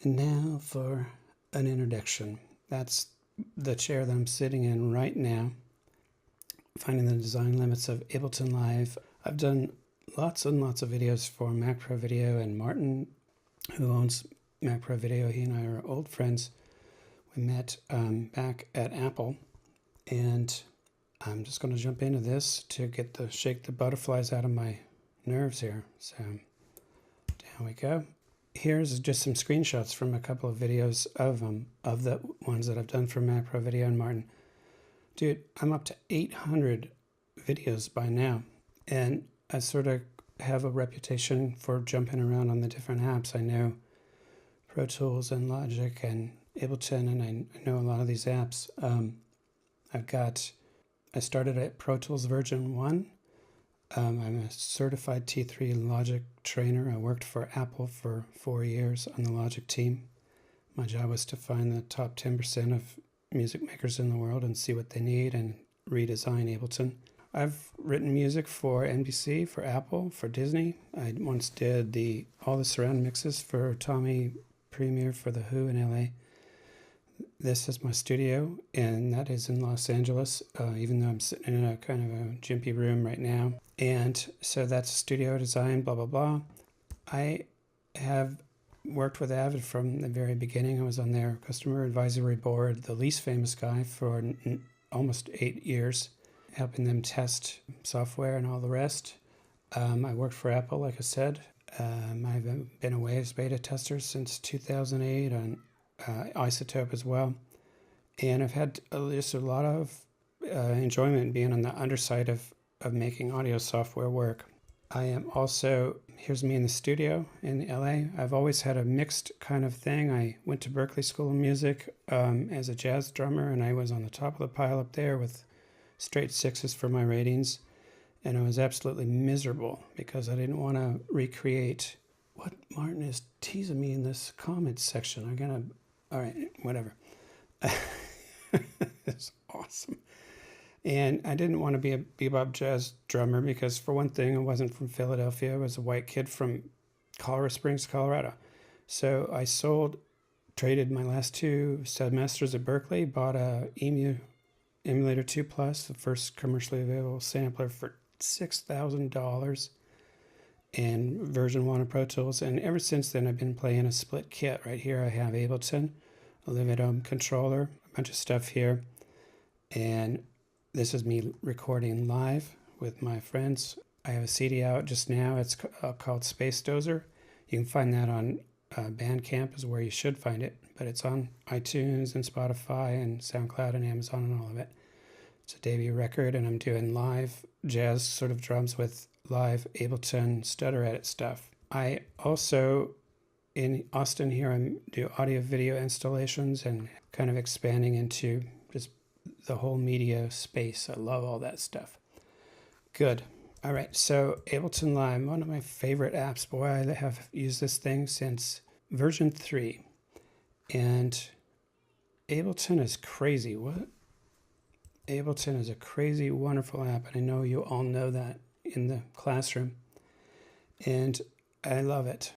And now for an introduction. That's the chair that I'm sitting in right now. Finding the design limits of Ableton Live. I've done lots and lots of videos for Mac Pro Video, and Martin, who owns Mac Pro Video, he and I are old friends. We met back at Apple, and I'm just going to jump into this to shake the butterflies out of my nerves here. So down we go. Here's just some screenshots from a couple of videos of the ones that I've done for Mac Pro Video and Martin. Dude, I'm up to 800 videos by now, and I sort of have a reputation for jumping around on the different apps. I know Pro Tools and Logic and Ableton, and I know a lot of these apps. I started at Pro Tools version 1. I'm a certified T3 Logic trainer. I worked for Apple for 4 years on the Logic team. My job was to find the top 10% of music makers in the world and see what they need and redesign Ableton. I've written music for NBC, for Apple, for Disney. I once did all the surround mixes for Tommy Premier for The Who in LA. This is my studio, and that is in Los Angeles, even though I'm sitting in a kind of a jimpy room right now. And so that's studio design, blah, blah, blah. I have worked with Avid from the very beginning. I was on their customer advisory board, the least famous guy, for almost 8 years, helping them test software and all the rest. I worked for Apple, like I said. I've been a Waves beta tester since 2008 on iZoptope as well. And I've had just a lot of enjoyment being on the underside of making audio software work. I am also, here's me in the studio in LA. I've always had a mixed kind of thing. I went to Berklee School of Music as a jazz drummer, and I was on the top of the pile up there with straight 6s for my ratings. And I was absolutely miserable because I didn't want to recreate what Martin is teasing me in this comments section. All right, whatever. It's awesome. And I didn't want to be a bebop jazz drummer because, for one thing, I wasn't from Philadelphia. I was a white kid from Colorado Springs, Colorado. So I traded my last 2 semesters at Berklee, bought a EMU Emulator 2 Plus, the first commercially available sampler, for $6,000, and version 1 of Pro Tools. And ever since then, I've been playing a split kit. Right here, I have Ableton, a Live-at-Home controller, a bunch of stuff here. And this is me recording live with my friends. I have a CD out just now. It's called Space Dozer. You can find that on Bandcamp is where you should find it, but it's on iTunes and Spotify and SoundCloud and Amazon and all of it. It's a debut record, and I'm doing live jazz sort of drums with live Ableton stutter edit stuff. I also, in Austin here, I do audio video installations and kind of expanding into just the whole media space. I love all that stuff. Good. All right, so Ableton Live, one of my favorite apps. Boy, I have used this thing since version 3. And Ableton is crazy. Ableton is a crazy, wonderful app, and I know you all know that in the classroom. And I love it.